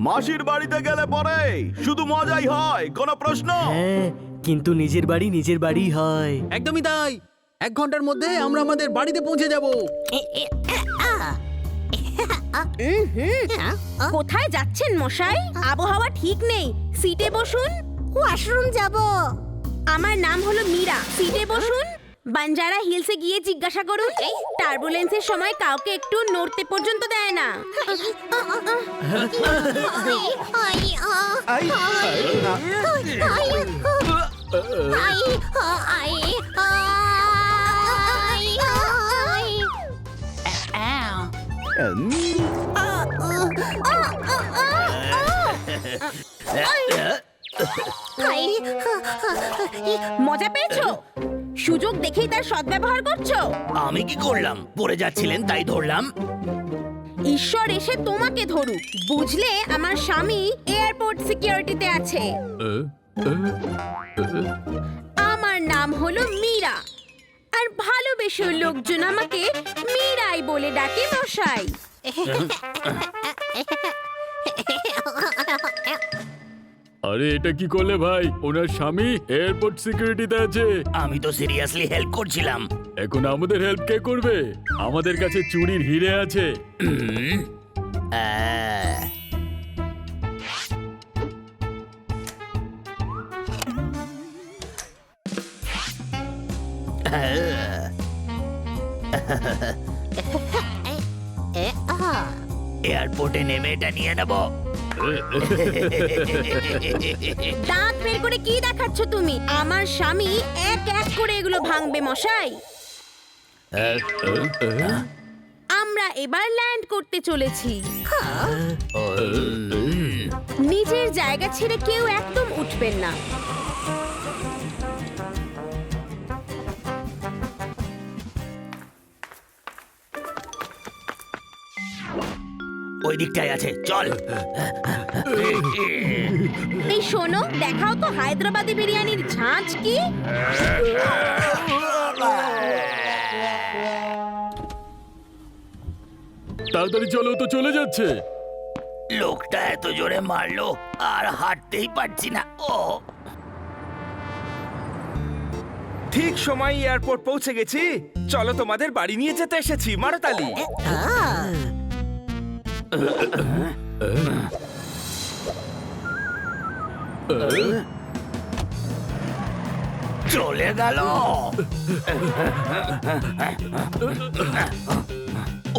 মাসির বাড়িতে গেলে পরে শুধু মজাই হয়, কোনো প্রশ্ন? হ্যাঁ, কিন্তু নিজের বাড়ি নিজের বাড়ি হয়। একদমই তাই। 1 ঘন্টার মধ্যে আমরা আমাদের বাড়িতে পৌঁছে যাব। কোথায় যাচ্ছেন মশাই? আবহাওয়া ঠিক নেই, সিটে বসুন। ওয়াশরুম যাব। আমার নাম হলো মীরা, সিটে বসুন। বাঞ্জারা হিলসে গিয়ে জিজ্ঞাসা করুন, টার্বুলেন্সের সময় কাউকে একটু নড়তে পর্যন্ত দেয় না। মজা পেয়েছো? সুযোগ দেখেই তার সদ্ব্যবহার করছো। আমি কি করলাম? পড়ে যাচ্ছিলেন তাই ধরলাম। ঈশ্বর এসে তোমাকে ধরুক, বুঝলে আমার স্বামী এয়ারপোর্ট সিকিউরিটিতে আছে। আমার নাম হলো মীরা, আর ভালোবেসে লোকজন আমাকে মীরাই বলে ডাকে মশাই। আরে এটা কি করলে ভাই? ওনার স্বামী এয়ারপোর্ট সিকিউরিটিতে আছে। আমি তো সিরিয়াসলি হেল্প করছিলাম। এখন আমাদের হেল্প কে করবে? আমাদের কাছে চুরির হিরে আছে। এয়ারপোর্টে নেমে এটা নিয়ে নেব। দাঁত বের করে কি দেখাচ্ছ তুমি? আমার স্বামী এক এক করে এগুলো ভাঙবে মশাই। আমরা এবার ল্যান্ড করতে চলেছি। নিজের জায়গা ছেড়ে কেউ একদম উঠবেন না। ওই দিকটায় আছে, চল। এই শোনো, দেখাও তো হায়দ্রাবাদি বিরিয়ানির ঝাঁঝ কি। তাড়াতাড়ি চলো, তো চলে যাচ্ছে। লোকটা এত জোরে মারলো আর হাঁটতেই পারছি না। ও ঠিক সময় এয়ারপোর্ট পৌঁছে গেছি। চলো, তোমাদের বাড়ি নিয়ে যেতে এসেছি, মারতালি। চলে গেল।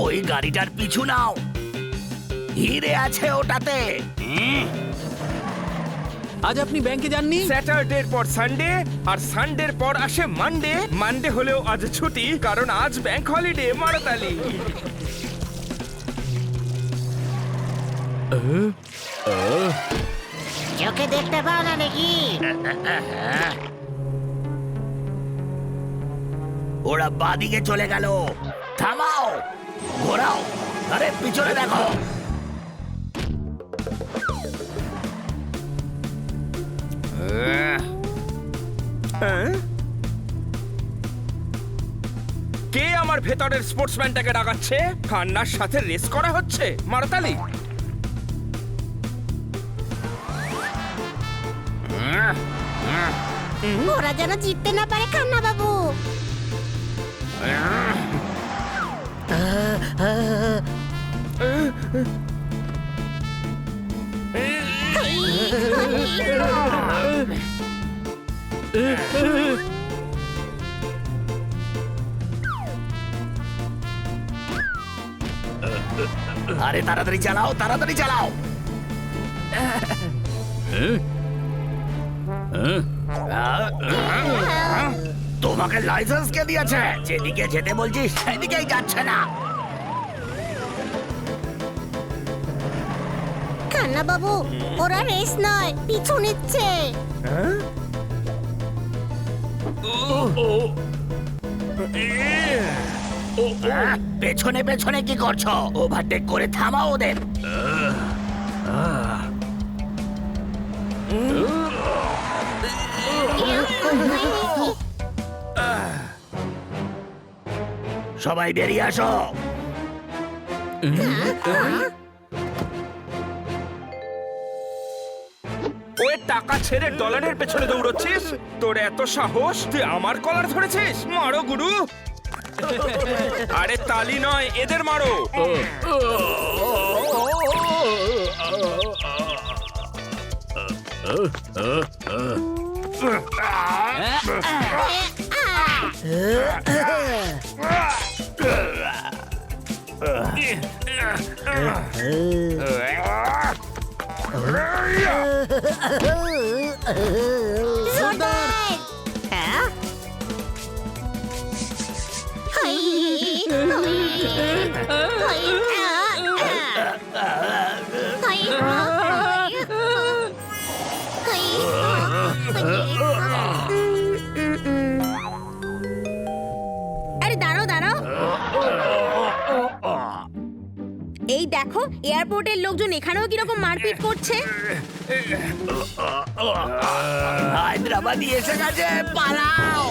ওই গাড়িটার পিছু নাও, হিরে আছে ওটাতে। আজ আপনি ব্যাংকে যাননি? স্যাটারডের পর সানডে, আর সানডের পর আসে মানডে। মানডে হলেও আজ ছুটি, কারণ আজ ব্যাংক হলিডে, মারতালি। চোখে দেখতে পাও না নাকি? ওরা বাদিকে চলে গেল। থামাও, ঘোরাও। আরে পিছনে দেখো। কে আমার ভেতরের স্পোর্টসম্যানটাকে ডাকাচ্ছে? খান্নার সাথে রেস করা হচ্ছে, মারতালি। ওরা যেন জিততে না পারে, খান্না বাবু। আরে তাড়াতাড়ি চালাও, তাড়াতাড়ি চালাও। তোমাকে লাইসেন্স কে দিয়েছে? যেদিকে যেতে বলছিস সেদিকেই যাচ্ছে না। খান্না বাবু, ওরা রেস নয়, পিছু নিচ্ছে। পেছনে পেছনে কি করছো? ওভারটেক করে থামাও ওদের। সবাই বেরিয়ে আসো। টাকা ছেড়ে ডলারের পেছনে দৌড়চ্ছিস? তোর এত সাহস, তুই আমার কলার ধরেছিস? মারো গুরু। আরে তালি নয়, এদের মারো। জোরদার হ্যাঁ হাই আরে দাঁড়াও দাঁড়াও, এই দেখো এয়ারপোর্টের লোকজন এখানেও কিরকম মারপিট করছে। হায়দ্রাবাদি এসে গেছে, পালাও!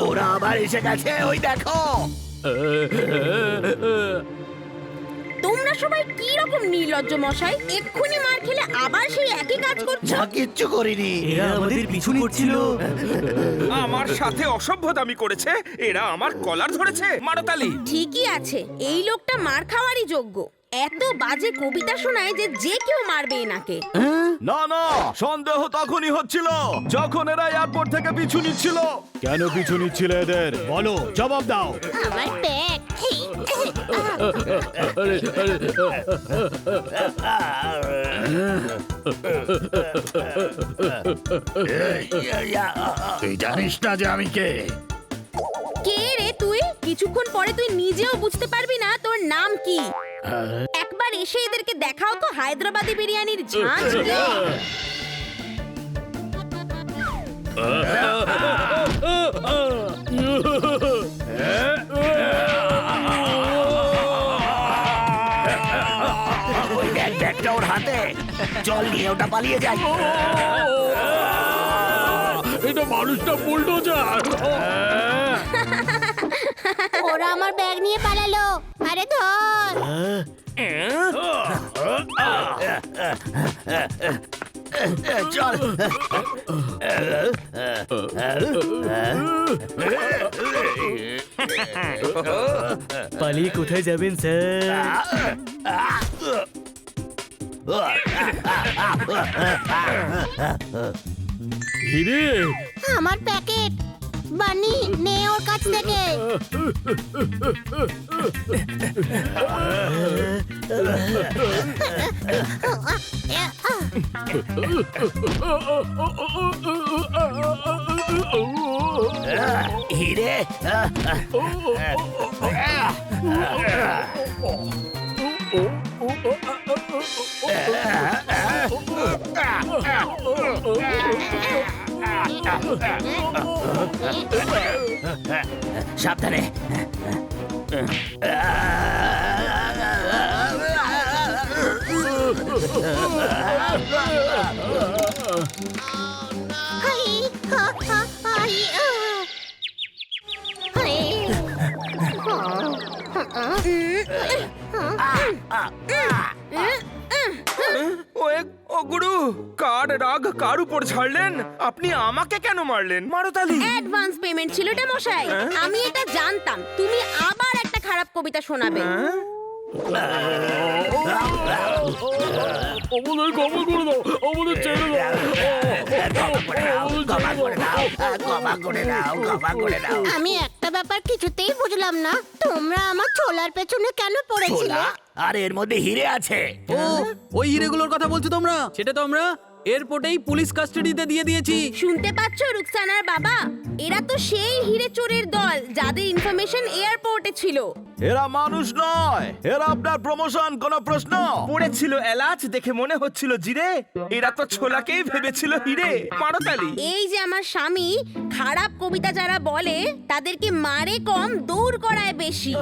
ওরা আবার এসে গেছে, ওই দেখো। তোমরা সবাই কি রকম নির্লজ্জ মশাই, এক্ষুনি মার খেলে আবার সেই একই কাজ করছো। যা কিচ্ছু করিনি। এরা আমাদের পিছু নিচ্ছিল। আমার সাথে অসভ্যতামি করেছে, এরা আমার কলার ধরেছে। মারো তালি। ঠিকই আছে, এই লোকটা মার খাওয়ারই যোগ্য। এত বাজে কবিতা শোনায় যে যে কেউ মারবে এনাকে। না না, সন্দেহ তখনই হচ্ছিল যখন এরা এয়ারপোর্ট থেকে পিছু নিচ্ছিল। কেন পিছু নিচ্ছিলে এদের? বলো, জবাব দাও। আমার ব্যাগ আরে আরে তুই জানিস না যে আমি কে? কে রে তুই? কিছুক্ষণ পরে তুই নিজেও বুঝতে পারবি না তোর নাম কি। একবার এসে এদেরকে দেখাও তো হায়দ্রাবাদি বিরিয়ানির ঝাঁঝ কি। ওই ব্যাগটা ওর হাতে, চল নিয়ে ওটা পালিয়ে যাই। এটা মানুষটা বুলডোজার। ওরা আমার ব্যাগ নিয়ে পালালো। আরে ধর চল। পালিয়ে কোথায় যাবেন স্যার? হিরে, আমার প্যাকেট বানি নে ওর কাছ থেকে। হিরে, সাবধানে। হাই হা হা হাই ও গুরু, কার রাগ কার উপর ছাড়লেন? আপনি আমাকে কেন মারলেন? মারো তালি। অ্যাডভান্স পেমেন্ট ছিল এটা মশাই। আমি এটা জানতাম তুমি আবার একটা খারাপ কবিতা শোনাবে। আমাদের ক্ষমা করে দাও, আমাদের ছেড়ে দাও। ক্ষমা করে দাও, ক্ষমা করে দাও, ক্ষমা করে দাও। আমি একটা ব্যাপার কিছুতেই বুঝলাম না, তোমরা আমার ছোলার পেছনে কেন পড়েছিলে? ছোলা? আর এর মধ্যে হিরে আছে। ও, ওই হিরেগুলোর কথা বলছো তোমরা? সেটা তো আমরা এয়ারপোর্টেই পুলিশ কাস্টাডিতে দিয়ে দিয়েছি। শুনতে পাচ্ছ রুকসানার বাবা? এরা তো সেই হিরে চোরের দল যাদের ইনফরমেশন এয়ারপোর্টে ছিল। এরা মানুষ নয়, এরা আপনার প্রমোশন। কোন প্রশ্ন? পড়েছিল এলাচ, দেখে মনে হচ্ছিল জিরে। এরা তো ছোলাকেই ভেবেছিল হিরে। মারো তালি। এই যে আমার স্বামী, খারাপ কবিতা যারা বলে তাদেরকে মারে কম, দৌড় করায় বেশি।